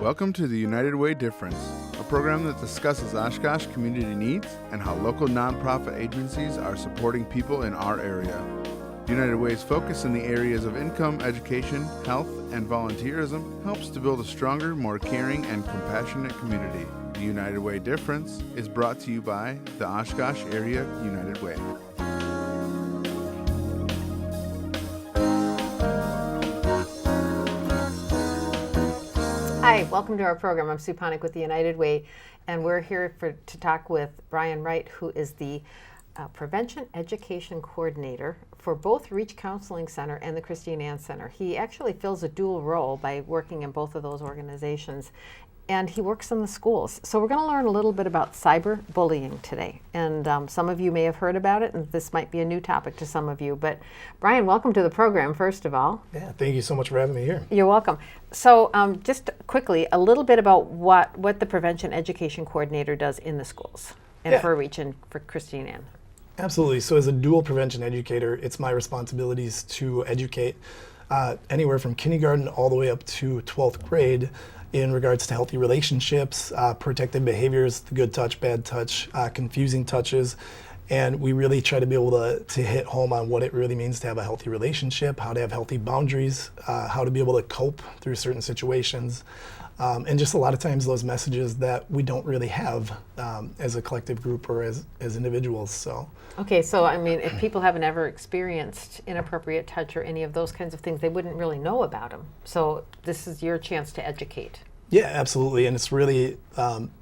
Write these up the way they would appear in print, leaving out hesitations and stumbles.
Welcome to the United Way Difference, a program that discusses Oshkosh community needs and how local nonprofit agencies are supporting people in our area. United Way's focus in the areas of income, education, health, and volunteerism helps to build a stronger, more caring, and compassionate community. The United Way Difference is brought to you by the Oshkosh Area United Way. Hi, welcome to our program. I'm Sue Panek with the United Way, and we're here to talk with Bryan Wright, who is the Prevention Education Coordinator for both Reach Counseling Center and the Christine Ann Center. He actually fills a dual role by working in both of those organizations, and he works in the schools. So we're going to learn a little bit about cyberbullying today, and some of you may have heard about it, and this might be a new topic to some of you. But Bryan, welcome to the program, first of all. Yeah, thank you so much for having me here. You're welcome. So just quickly, a little bit about what the Prevention Education Coordinator does in the schools and for Reach and for Christine Ann. Absolutely. So as a dual prevention educator, it's my responsibilities to educate anywhere from kindergarten all the way up to 12th grade in regards to healthy relationships, protective behaviors, the good touch, bad touch, confusing touches. And we really try to be able to hit home on what it really means to have a healthy relationship, how to have healthy boundaries, how to be able to cope through certain situations. And just a lot of times those messages that we don't really have as a collective group or as individuals. So. Okay, so I mean, if people haven't ever experienced inappropriate touch or any of those kinds of things, they wouldn't really know about them. So this is your chance to educate. Yeah, absolutely. And it's really,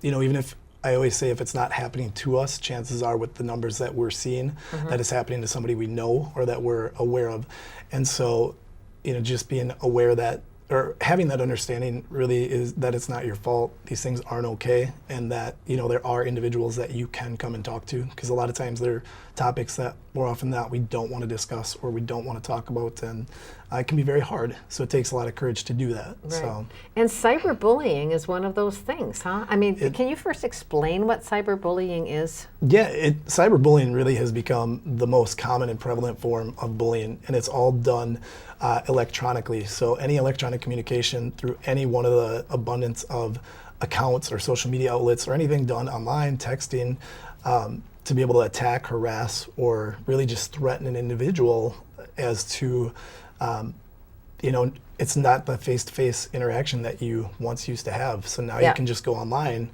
even if I always say if it's not happening to us, chances are with the numbers that we're seeing, that it's happening to somebody we know or that we're aware of. And so, just being aware that, or having that understanding really is that it's not your fault, these things aren't okay, and that, there are individuals that you can come and talk to, because a lot of times they're topics that more often than not we don't want to discuss or we don't want to talk about, and it can be very hard. So it takes a lot of courage to do that. Right. So. And cyberbullying is one of those things, huh? I mean, can you first explain what cyberbullying is? Yeah, cyberbullying really has become the most common and prevalent form of bullying, and it's all done electronically. So any electronic communication through any one of the abundance of accounts or social media outlets or anything done online, texting, to be able to attack, harass, or really just threaten an individual as to, it's not the face-to-face interaction that you once used to have. So now you can just go online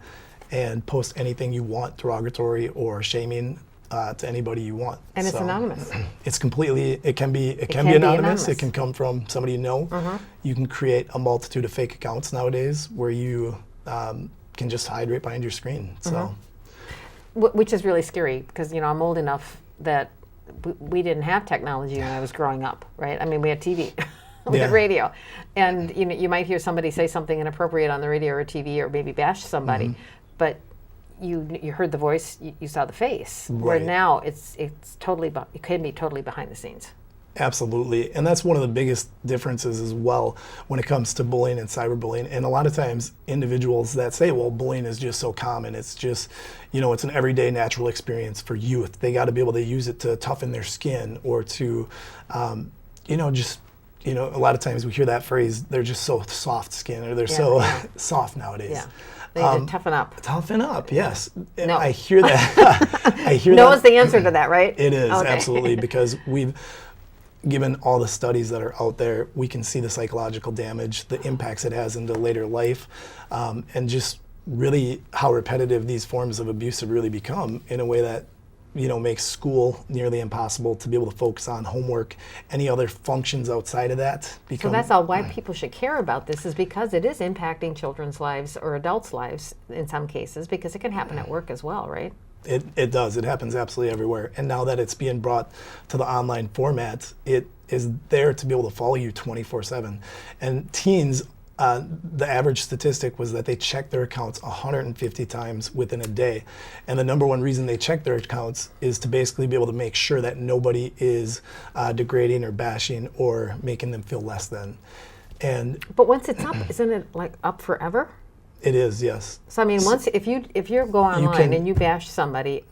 and post anything you want, derogatory or shaming, to anybody you want. And it's anonymous. It can be anonymous. It can come from somebody you know. You can create a multitude of fake accounts nowadays where you can just hide right behind your screen. So, which is really scary because I'm old enough that we didn't have technology when I was growing up, right? I mean, we had TV, we had radio, and you might hear somebody say something inappropriate on the radio or TV, or maybe bash somebody, but you heard the voice, you saw the face. Right. Where now it can be totally behind the scenes. Absolutely, and that's one of the biggest differences as well when it comes to bullying and cyberbullying. And a lot of times individuals that say, well, bullying is just so common, it's just, it's an everyday natural experience for youth. They got to be able to use it to toughen their skin or to, a lot of times we hear that phrase, they're just so soft skinned or they're soft nowadays. Yeah. They need to toughen up. Toughen up, yes. No. I hear that. No is the answer to that, right? It is, absolutely, because given all the studies that are out there, we can see the psychological damage, the impacts it has into later life, and just really how repetitive these forms of abuse have really become in a way that, makes school nearly impossible to be able to focus on homework, any other functions outside of that. So that's all why people should care about this, is because it is impacting children's lives or adults' lives in some cases, because it can happen at work as well, right? It does. It happens absolutely everywhere. And now that it's being brought to the online format, it is there to be able to follow you 24/7. And teens, the average statistic was that they check their accounts 150 times within a day. And the number one reason they check their accounts is to basically be able to make sure that nobody is degrading or bashing or making them feel less than. But once it's up, isn't it up forever? It is, yes. So I mean, if you go online and you bash somebody,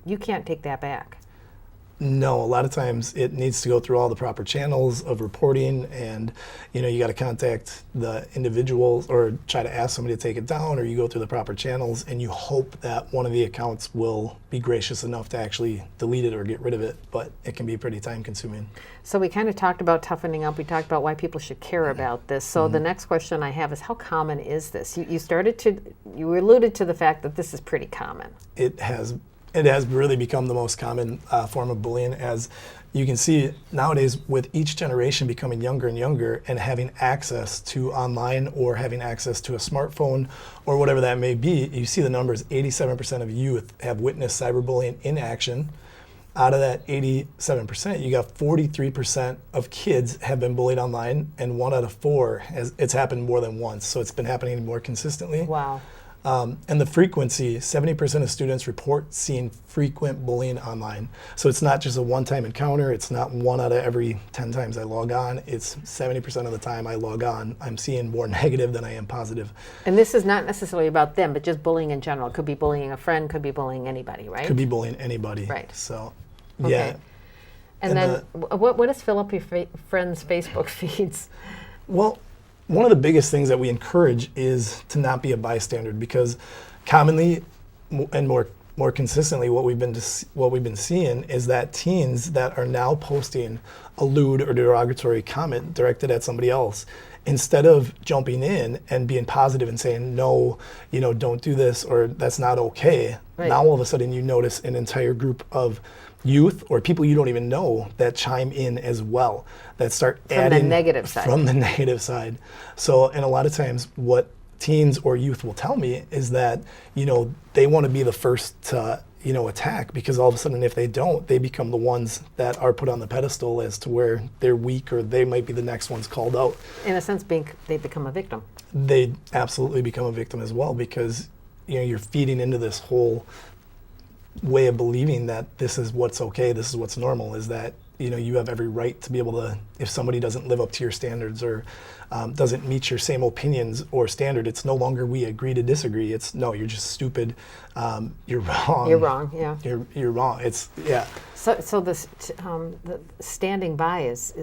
you can't take that back. No, a lot of times it needs to go through all the proper channels of reporting, and you got to contact the individuals or try to ask somebody to take it down, or you go through the proper channels and you hope that one of the accounts will be gracious enough to actually delete it or get rid of it, but it can be pretty time consuming. So we kind of talked about toughening up. We talked about why people should care about this. So the next question I have is, how common is this? You alluded to the fact that this is pretty common. It has really become the most common form of bullying, as you can see nowadays with each generation becoming younger and younger and having access to online or having access to a smartphone or whatever that may be. You see the numbers, 87% of youth have witnessed cyberbullying in action. Out of that 87%, you got 43% of kids have been bullied online, and 1 out of 4 it's happened more than once. So it's been happening more consistently. Wow. And the frequency, 70% of students report seeing frequent bullying online. So it's not just a one-time encounter. It's not 1 out of every 10 times I log on. It's 70% of the time I log on, I'm seeing more negative than I am positive. And this is not necessarily about them, but just bullying in general. Could be bullying a friend, could be bullying anybody, right? Could be bullying anybody. Right. So, Okay. yeah. And then what does fill up your friends' Facebook feeds? Well, one of the biggest things that we encourage is to not be a bystander, because commonly and more consistently what we've been seeing is that teens that are now posting a lewd or derogatory comment directed at somebody else, instead of jumping in and being positive and saying, no, don't do this, or that's not okay. Right. Now all of a sudden you notice an entire group of youth or people you don't even know that chime in as well, that start adding from the negative side. From the negative side. So, and a lot of times what teens or youth will tell me is that, they want to be the first to, attack, because all of a sudden if they don't, they become the ones that are put on the pedestal as to where they're weak, or they might be the next ones called out. In a sense, they become a victim. They absolutely become a victim as well, because, you're feeding into this whole way of believing that this is what's okay, this is what's normal, is that you have every right to be able to, if somebody doesn't live up to your standards or doesn't meet your same opinions or standard, it's no longer we agree to disagree. It's no, you're just stupid, you're wrong. You're wrong, yeah. You're wrong. It's, yeah. So this the standing by it's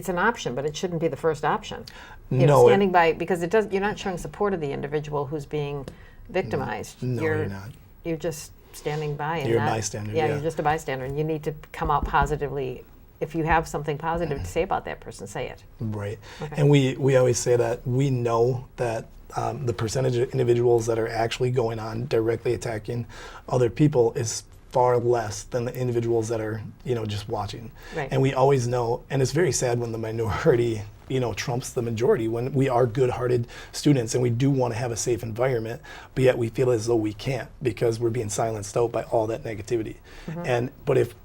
an option, but it shouldn't be the first option. Standing by, because you're not showing support of the individual who's being victimized. No, you're not. You're just standing by. And you're a bystander. Yeah, you're just a bystander, and you need to come out positively. If you have something positive to say about that person, say it. Right. Okay. And we always say that we know that the percentage of individuals that are actually going on directly attacking other people is far less than the individuals that are, just watching. Right. And we always know, and it's very sad when the minority, trumps the majority, when we are good-hearted students and we do want to have a safe environment, but yet we feel as though we can't because we're being silenced out by all that negativity. Mm-hmm. But if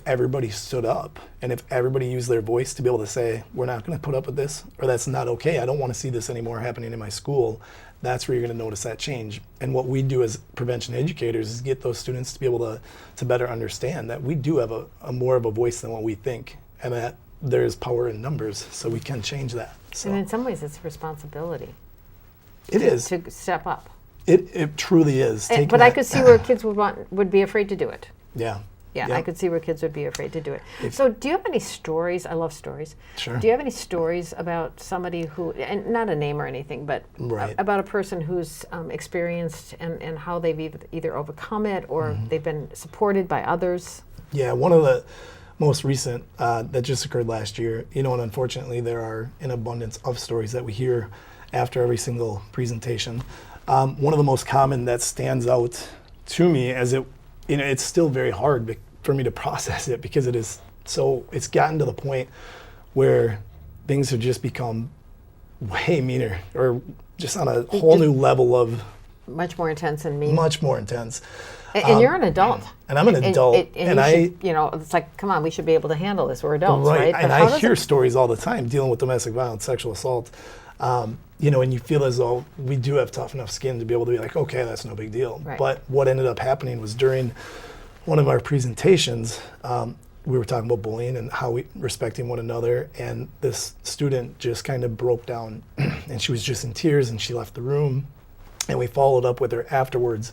everybody stood up and if everybody used their voice to be able to say, we're not going to put up with this, or that's not okay, I don't want to see this anymore happening in my school, that's where you're going to notice that change. And what we do as prevention educators is get those students to be able to better understand that we do have a more of a voice than what we think, and that there's power in numbers, so we can change that. So And in some ways, it's a responsibility. it is. To step up. It truly is. But I could see where kids would be afraid to do it. Yeah. Yeah, Yep. I could see where kids would be afraid to do it. So do you have any stories? I love stories. Sure. Do you have any stories about somebody who, and not a name or anything, but Right. about a person who's experienced and how they've either overcome it or they've been supported by others? Yeah, one of the most recent that just occurred last year, and unfortunately there are an abundance of stories that we hear after every single presentation. One of the most common that stands out to me, as it's still very hard for me to process it, because it's gotten to the point where things have just become way meaner, or just on a whole new level of Much more intense and mean. much more intense. And you're an adult. And I'm an adult, and it's like, come on, we should be able to handle this. We're adults, right? And But how I does hear it- stories all the time dealing with domestic violence, sexual assault, and you feel as though we do have tough enough skin to be able to be like, okay, that's no big deal. Right. But what ended up happening was during one of our presentations, we were talking about bullying and how we respecting one another, and this student just kind of broke down, and she was just in tears, and she left the room, and we followed up with her afterwards,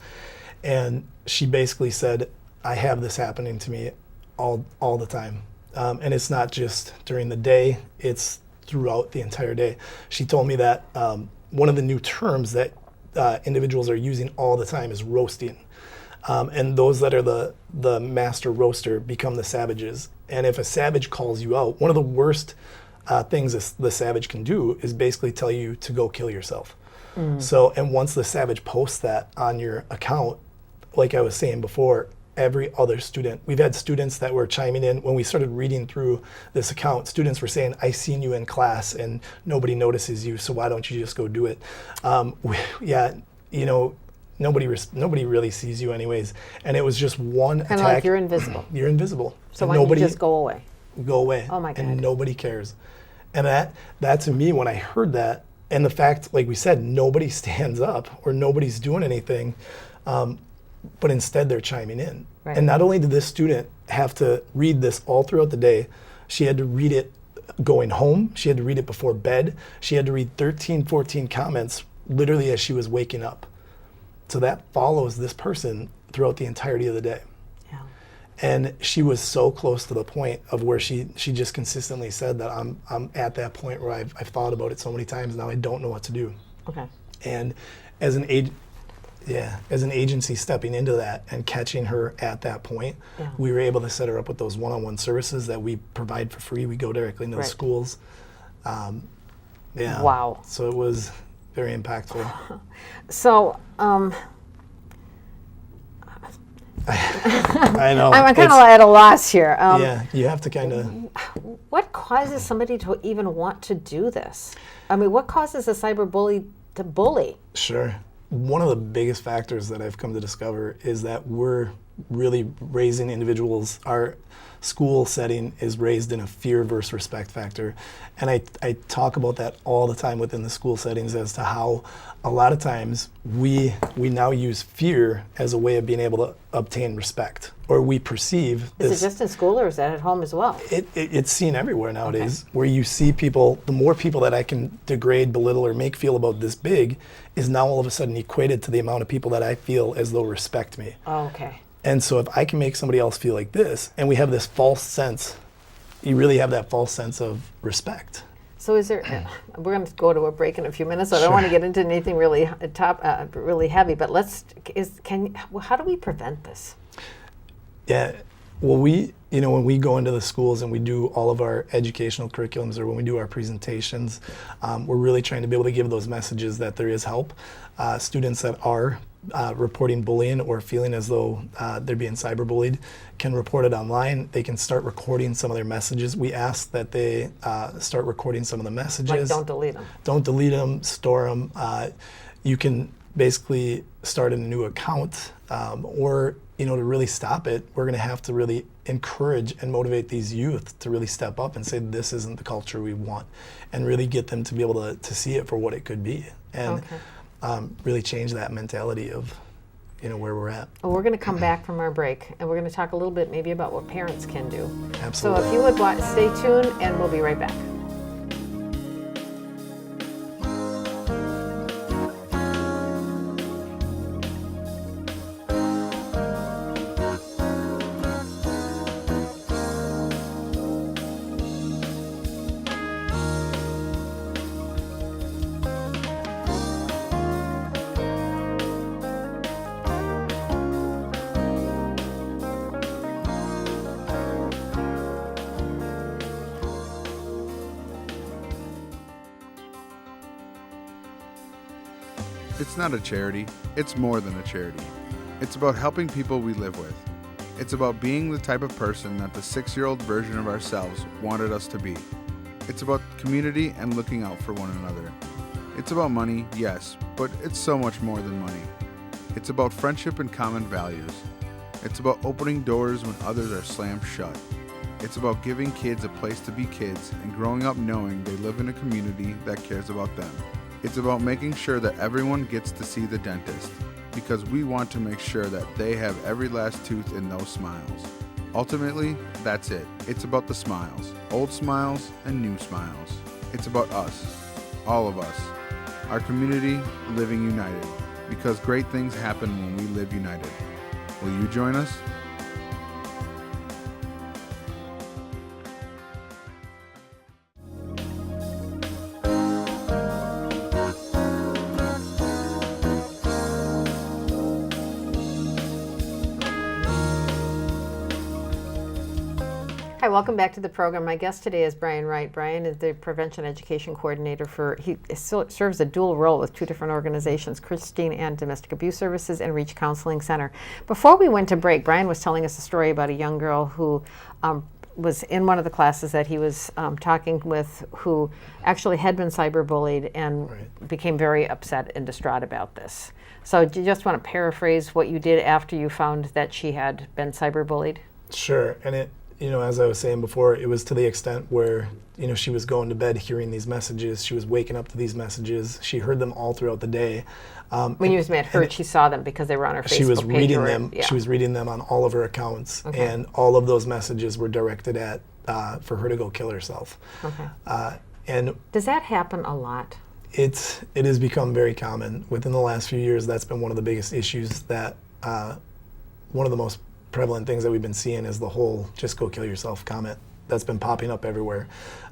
and she basically said, I have this happening to me all the time. And it's not just during the day, it's throughout the entire day. She told me that one of the new terms that individuals are using all the time is roasting. And those that are the master roaster become the savages. And if a savage calls you out, one of the worst things the savage can do is basically tell you to go kill yourself. So, and once the savage posts that on your account, like I was saying before, every other student, we've had students that were chiming in when we started reading through this account. Students were saying, I seen you in class and nobody notices you, so why don't you just go do it? Yeah, you know, nobody really sees you anyways. And it was just one Kind of attack. like you're invisible. You're invisible. So And why don't nobody you just go away? go away. Oh my God. And nobody cares. And that to me, when I heard that, and the fact, like we said, nobody stands up or nobody's doing anything, but instead they're chiming in. Right. And not only did this student have to read this all throughout the day, she had to read it going home, she had to read it before bed, she had to read 13, 14 comments literally as she was waking up. So that follows this person throughout the entirety of the day. Yeah. And she was so close to the point of where she just consistently said that I'm at that point where I've thought about it so many times now I don't know what to do. Okay. And as an agency stepping into that and catching her at that point, Yeah. we were able to set her up with those one-on-one services that we provide for free. We go directly into Right. the schools. Yeah. Wow. So it was very impactful. So I know. I'm kind of It's- at a loss here. yeah, you have to kind of. What causes somebody to even want to do this? I mean, what causes a cyber bully to bully? Sure. One of the biggest factors that I've come to discover is that we're really raising individuals. Our school setting is raised in a fear versus respect factor. And I talk about that all the time within the school settings as to how a lot of times we now use fear as a way of being able to obtain respect. Or we perceive Is this. it just in school or is that at home as well? It's seen everywhere nowadays, where you see people, the more people that I can degrade, belittle, or make feel about this big is now all of a sudden equated to the amount of people that I feel as though respect me. Oh, okay. And so if I can make somebody else feel like this, and we have this false sense, you really have that false sense of respect. So is there? We're going to go to a break in a few minutes. So I don't Sure. want to get into anything really really heavy. But how do we prevent this? Yeah, well, when we go into the schools and we do all of our educational curriculums or when we do our presentations, we're really trying to be able to give those messages that there is help. Students that are reporting bullying or feeling as though they're being cyberbullied can report it online. They can start recording some of their messages. We ask that they start recording some of the messages. Like, don't delete them. Don't delete them, store them. You can basically start a new account, or to really stop it, we're going to have to really encourage and motivate these youth to really step up and say this isn't the culture we want, and really get them to be able to see it for what it could be, and really change that mentality of where we're at. Well, we're going to come back from our break, and we're going to talk a little bit maybe about what parents can do. Absolutely. So if you would stay tuned, and we'll be right back. It's not a charity. It's more than a charity. It's about helping people we live with. It's about being the type of person that the 6-year-old version of ourselves wanted us to be. It's about community and looking out for one another. It's about money, yes, but it's so much more than money. It's about friendship and common values. It's about opening doors when others are slammed shut. It's about giving kids a place to be kids and growing up knowing they live in a community that cares about them. It's about making sure that everyone gets to see the dentist, because we want to make sure that they have every last tooth in those smiles. Ultimately, that's it. It's about the smiles, old smiles and new smiles. It's about us, all of us, our community living united, because great things happen when we live united. Will you join us? Hi, welcome back to the program. My guest today is Bryan Wright. Bryan is the Prevention Education Coordinator he serves a dual role with 2 different organizations, Christine and Domestic Abuse Services and Reach Counseling Center. Before we went to break, Bryan was telling us a story about a young girl who was in one of the classes that he was talking with, who actually had been cyberbullied and became very upset and distraught about this. So do you just want to paraphrase what you did after you found that she had been cyberbullied? Sure, and it, as I was saying before, it was to the extent where, she was going to bed hearing these messages. She was waking up to these messages. She heard them all throughout the day. When you meant heard, she saw them because they were on her Facebook page. She was reading them. Yeah. She was reading them on all of her accounts, and all of those messages were directed at for her to go kill herself. Okay. And does that happen a lot? It has become very common within the last few years. That's been one of the biggest issues. That one of the most prevalent things that we've been seeing is the whole "just go kill yourself" comment that's been popping up everywhere.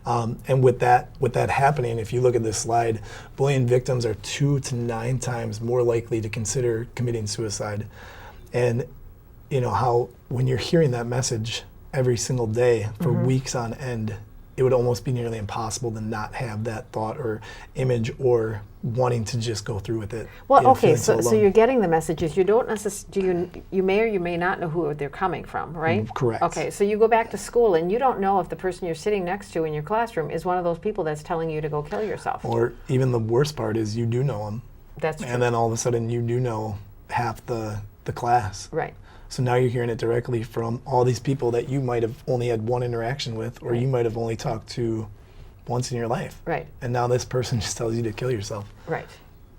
And with that happening, if you look at this slide, bullying victims are 2 to 9 times more likely to consider committing suicide. And how when you're hearing that message every single day for weeks on end, it would almost be nearly impossible to not have that thought or image or wanting to just go through with it. Well, okay, so you're getting the messages. You don't necessarily, you may or you may not know who they're coming from, right? Correct. Okay, so you go back to school and you don't know if the person you're sitting next to in your classroom is one of those people that's telling you to go kill yourself. Or even the worst part is you do know them. That's true. And then all of a sudden you do know half the class. Right. So now you're hearing it directly from all these people that you might have only had one interaction with, or you might have only talked to once in your life. Right. And now this person just tells you to kill yourself. Right.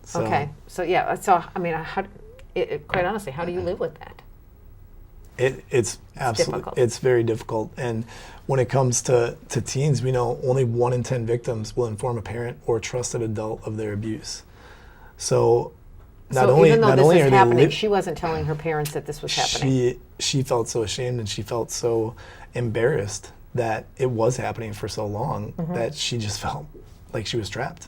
So, okay. So yeah. So I mean, quite honestly, how do you live with that? It's absolutely difficult. It's very difficult. And when it comes to teens, we know only 1 in 10 victims will inform a parent or trusted adult of their abuse. So even though this is happening, she wasn't telling her parents that this was happening. She felt so ashamed and she felt so embarrassed that it was happening for so long that she just felt like she was trapped.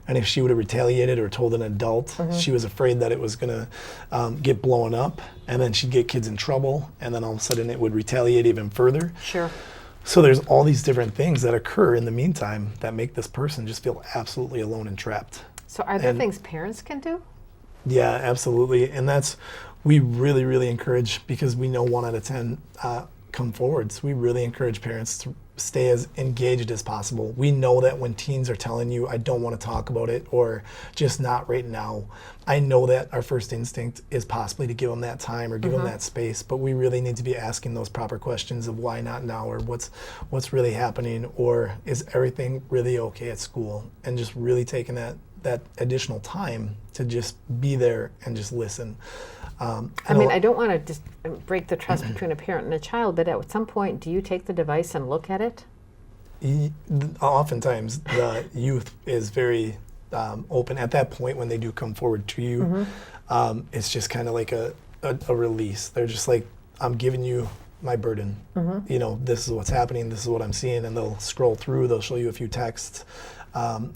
And if she would have retaliated or told an adult, she was afraid that it was going to get blown up, and then she'd get kids in trouble, and then all of a sudden it would retaliate even further. Sure. So there's all these different things that occur in the meantime that make this person just feel absolutely alone and trapped. So are there things parents can do? Yeah, absolutely. And we really, really encourage, because we know 1 out of 10 come forward. So we really encourage parents to stay as engaged as possible. We know that when teens are telling you, I don't want to talk about it, or just not right now, I know that our first instinct is possibly to give them that time or give them that space, but we really need to be asking those proper questions of why not now, or what's really happening, or is everything really okay at school, and just really taking that additional time to just be there and just listen. I don't want to just break the trust between a parent and a child, but at some point, do you take the device and look at it? Oftentimes, the youth is very open. At that point, when they do come forward to you, it's just kind of like a release. They're just like, I'm giving you my burden. This is what's happening, this is what I'm seeing, and they'll scroll through, they'll show you a few texts.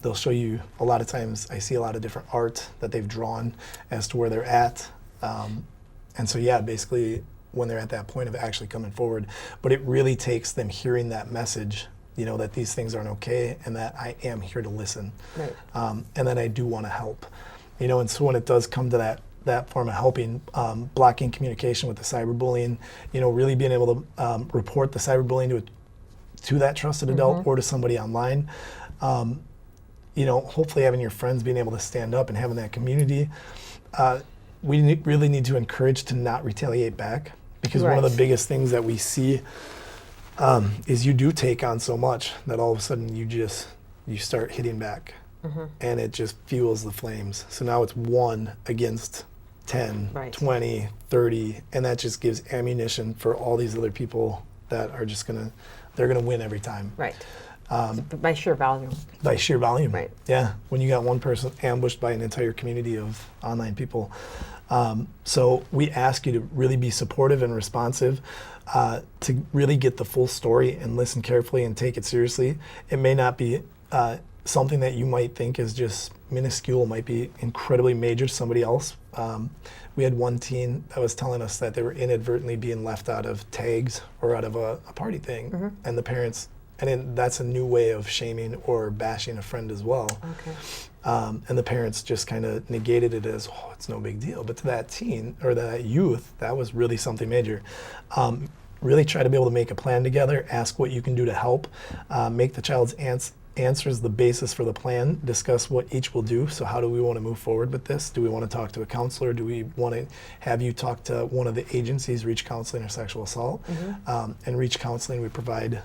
They'll show you, a lot of times, I see a lot of different art that they've drawn as to where they're at. And so, yeah, basically, when they're at that point of actually coming forward, but it really takes them hearing that message, that these things aren't okay, and that I am here to listen. Right. And that I do want to help. And so when it does come to that form of helping, blocking communication with the cyberbullying, really being able to report the cyberbullying to that trusted adult or to somebody online. Hopefully having your friends being able to stand up and having that community. We really need to encourage to not retaliate back, because one of the biggest things that we see is you do take on so much that all of a sudden you start hitting back, and it just fuels the flames. So now it's 1 against 10, 20, 30, and that just gives ammunition for all these other people that are just they're gonna win every time. Right. By sheer volume. By sheer volume. Right. Yeah. When you got one person ambushed by an entire community of online people. So we ask you to really be supportive and responsive, to really get the full story and listen carefully and take it seriously. It may not be something that you might think is just minuscule, might be incredibly major to somebody else. We had one teen that was telling us that they were inadvertently being left out of tags or out of a party thing, and the parents, that's a new way of shaming or bashing a friend as well. Okay. And the parents just kind of negated it as, oh, it's no big deal. But to that teen or that youth, that was really something major. Really try to be able to make a plan together, ask what you can do to help, make the child's answers the basis for the plan, discuss what each will do. So how do we want to move forward with this? Do we want to talk to a counselor? Do we want to have you talk to one of the agencies, Reach Counseling or Sexual Assault? And Reach Counseling, we provide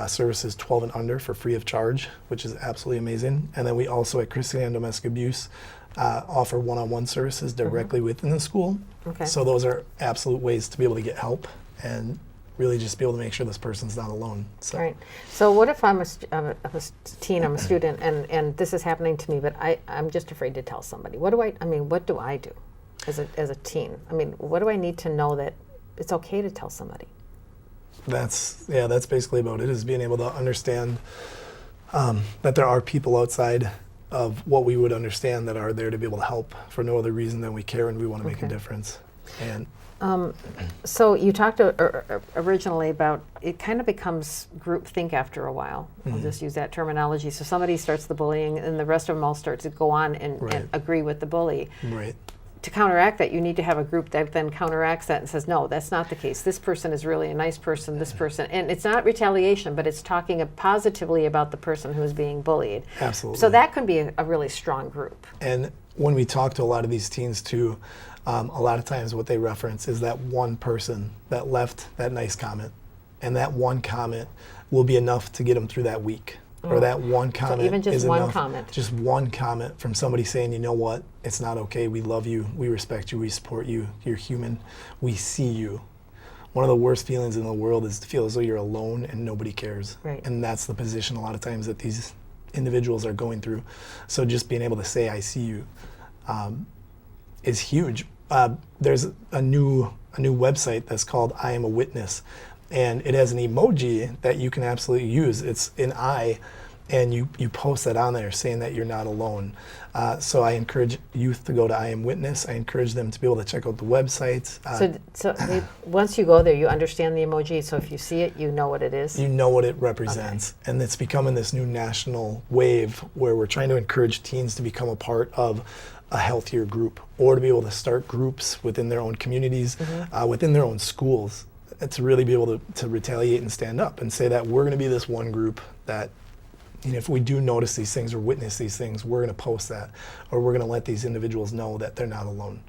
services 12 and under for free of charge, which is absolutely amazing. And then we also at Christian and Domestic Abuse offer one-on-one services directly within the school. Okay. So those are absolute ways to be able to get help and really just be able to make sure this person's not alone. So. Right. So what if I'm a teen, I'm a student, and this is happening to me, but I'm just afraid to tell somebody. What do I do as a teen? I mean, what do I need to know that it's okay to tell somebody? That's basically about it, is being able to understand that there are people outside of what we would understand that are there to be able to help for no other reason than we care and we want to make a difference. And so you talked originally about it kind of becomes groupthink after a while. I'll just use that terminology. So somebody starts the bullying and the rest of them all start to go on and agree with the bully. Right. To counteract that, you need to have a group that then counteracts that and says, no, that's not the case. This person is really a nice person, this person. And it's not retaliation, but it's talking positively about the person who is being bullied. Absolutely. So that can be a really strong group. And when we talk to a lot of these teens too, a lot of times what they reference is that one person that left that nice comment. And that one comment will be enough to get them through that week. Or that one comment even just is one enough. comment. Just one comment from somebody saying, you know what, it's not okay, we love you, we respect you, we support you, you're human, we see you. One of the worst feelings in the world is to feel as though you're alone and nobody cares. Right. And that's the position a lot of times that these individuals are going through. So just being able to say, I see you, is huge. There's a new website that's called I Am a Witness. And it has an emoji that you can absolutely use. It's an eye, and you post that on there saying that you're not alone. So I encourage youth to go to I Am Witness. I encourage them to be able to check out the website. Once you go there, you understand the emoji. So if you see it, you know what it is. You know what it represents. Okay. And it's becoming this new national wave where we're trying to encourage teens to become a part of a healthier group, or to be able to start groups within their own communities, within their own schools, to really be able to retaliate and stand up and say that we're going to be this one group that, you know, if we do notice these things or witness these things, we're going to post that, or we're going to let these individuals know that they're not alone.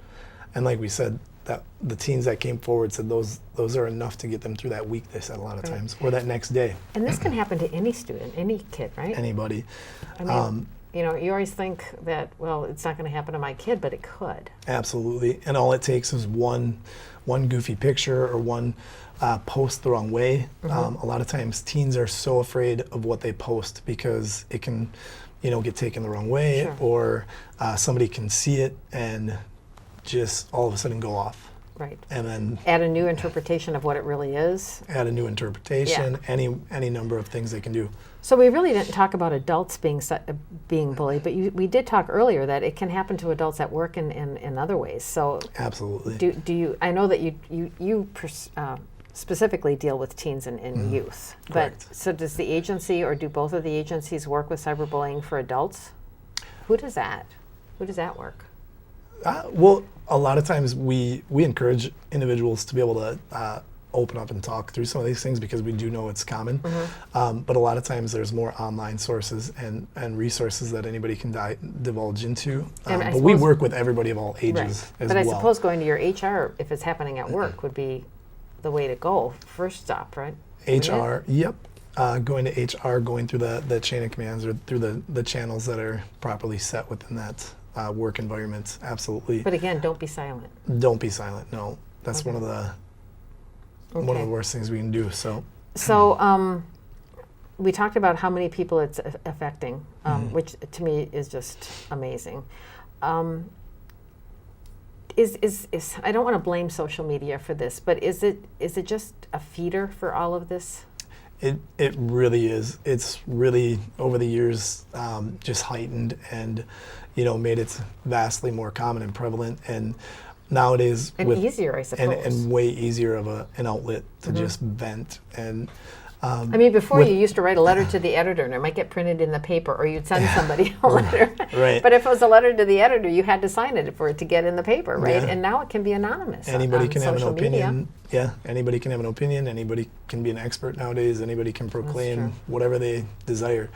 And like we said, that the teens that came forward said those are enough to get them through that week, they said a lot of times, or that next day. And this can happen to any student, any kid, right? Anybody. I mean, you know, you always think that, well, it's not going to happen to my kid, but it could. Absolutely. And all it takes is one goofy picture or one post the wrong way. A lot of times teens are so afraid of what they post because it can, you know, get taken the wrong way, or somebody can see it and just all of a sudden go off. Right. And then add a new interpretation of what it really is. Add a new interpretation, any number of things they can do. So we really didn't talk about adults being bullied, but we did talk earlier that it can happen to adults at work and in other ways. So absolutely. Do you? I know that you specifically deal with teens and youth, Correct. But so does the agency, or do both of the agencies work with cyberbullying for adults? Who does that work? Well, a lot of times we encourage individuals to be able to open up and talk through some of these things because we do know it's common. But a lot of times there's more online sources and resources that anybody can divulge into. But we work with everybody of all ages as well. But I suppose going to your HR, if it's happening at work, would be the way to go, first stop, right? HR, yep. Going to HR, going through the chain of commands or through the channels that are properly set within that work environment, absolutely. But again, don't be silent. Don't be silent, no. That's one of the worst things we can do. So we talked about how many people it's affecting, which to me is just amazing. I don't want to blame social media for this, but is it just a feeder for all of this? It really is. It's really over the years just heightened and made it vastly more common and prevalent, and nowadays and easier, I suppose, and way easier of an outlet to just vent. And I mean, before you used to write a letter to the editor, and it might get printed in the paper, or you'd send somebody a letter. Right. But if it was a letter to the editor, you had to sign it for it to get in the paper, right? Yeah. And now it can be anonymous. Anybody on can have an social media. opinion. Yeah, anybody can have an opinion. Anybody can be an expert nowadays. Anybody can proclaim whatever they desire.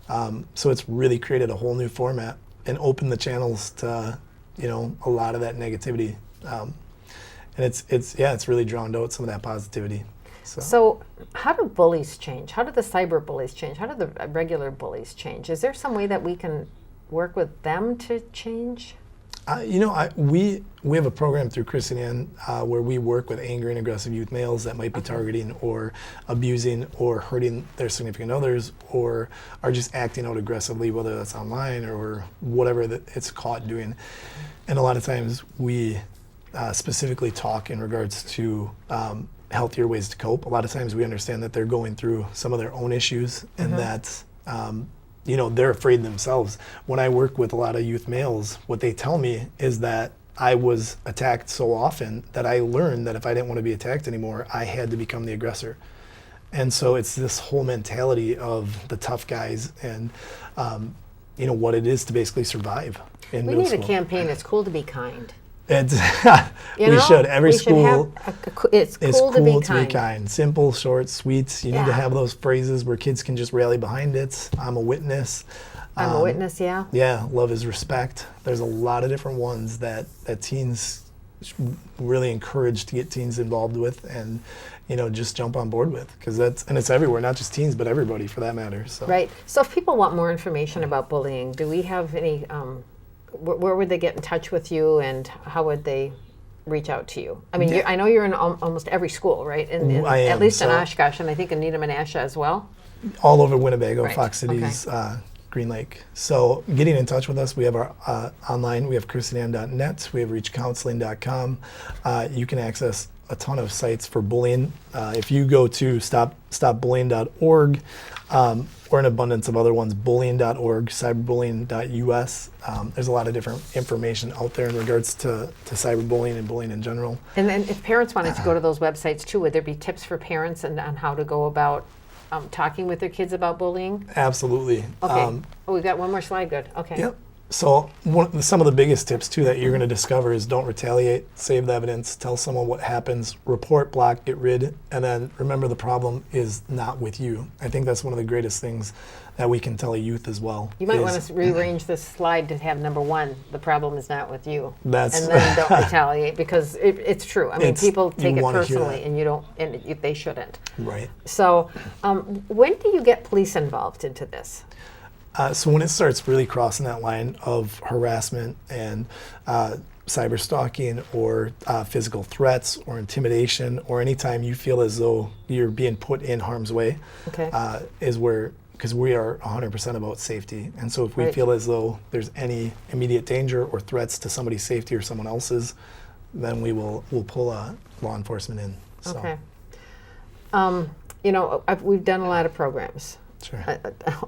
So it's really created a whole new format and opened the channels to, a lot of that negativity. And it's really drowned out some of that positivity. So how do bullies change? How do the cyber bullies change? How do the regular bullies change? Is there some way that we can work with them to change? We have a program through Christian Ann where we work with angry and aggressive youth males that might be targeting or abusing or hurting their significant others, or are just acting out aggressively, whether that's online or whatever that it's caught doing. And a lot of times we specifically talk in regards to healthier ways to cope. A lot of times we understand that they're going through some of their own issues and that they're afraid themselves. When I work with a lot of youth males, what they tell me is that I was attacked so often that I learned that if I didn't want to be attacked anymore, I had to become the aggressor. And so it's this whole mentality of the tough guys and what it is to basically survive in middle We need school. a campaign. It's cool to be kind. It's we should. Every school it's is cool to be kind. Simple, short, sweet. You need to have those phrases where kids can just rally behind it. I'm a witness. I'm a witness, yeah. Yeah, love is respect. There's a lot of different ones that teens really encourage to get teens involved with and just jump on board with, because it's everywhere, not just teens, but everybody for that matter. So. Right. So if people want more information about bullying, do we have any? Where would they get in touch with you, and how would they reach out to you? I mean, I know you're in almost every school, right? I am, at least in Oshkosh, and I think in Needham and Asha as well. All over Winnebago, Right. Fox Cities, Green Lake. So getting in touch with us, we have our online, we have christianann.net, we have reachcounseling.com. You can access a ton of sites for bullying. If you go to stopbullying.org, or an abundance of other ones, bullying.org, cyberbullying.us. There's a lot of different information out there in regards to cyberbullying and bullying in general. And then if parents wanted to go to those websites too, would there be tips for parents on how to go about talking with their kids about bullying? Absolutely. Okay. We got one more slide. Good. Okay. Yep. So some of the biggest tips too that you're going to discover is don't retaliate, save the evidence, tell someone what happens, report, block, get rid, and then remember the problem is not with you. I think that's one of the greatest things that we can tell a youth as well. You might want to rearrange this slide to have number one, the problem is not with you. And That's then don't retaliate, because it's true. I mean, people take you it wanna hear personally, that. and you don't, and they shouldn't. right. So when do you get police involved into this? So when it starts really crossing that line of harassment and cyber stalking or physical threats or intimidation, or anytime you feel as though you're being put in harm's way, Okay. is where, because we are 100% about safety. And so if we Right. feel as though there's any immediate danger or threats to somebody's safety or someone else's, then we'll pull law enforcement in. So, Okay. We've done a lot of programs sure.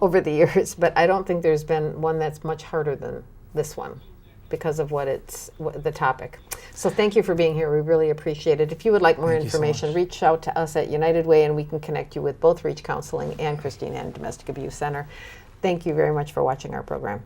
over the years, but I don't think there's been one that's much harder than this one because of the topic. So thank you for being here. We really appreciate it. If you would like more Thank you so information, much. reach out to us at United Way, and we can connect you with both Reach Counseling and Christine Ann Domestic Abuse Center. Thank you very much for watching our program.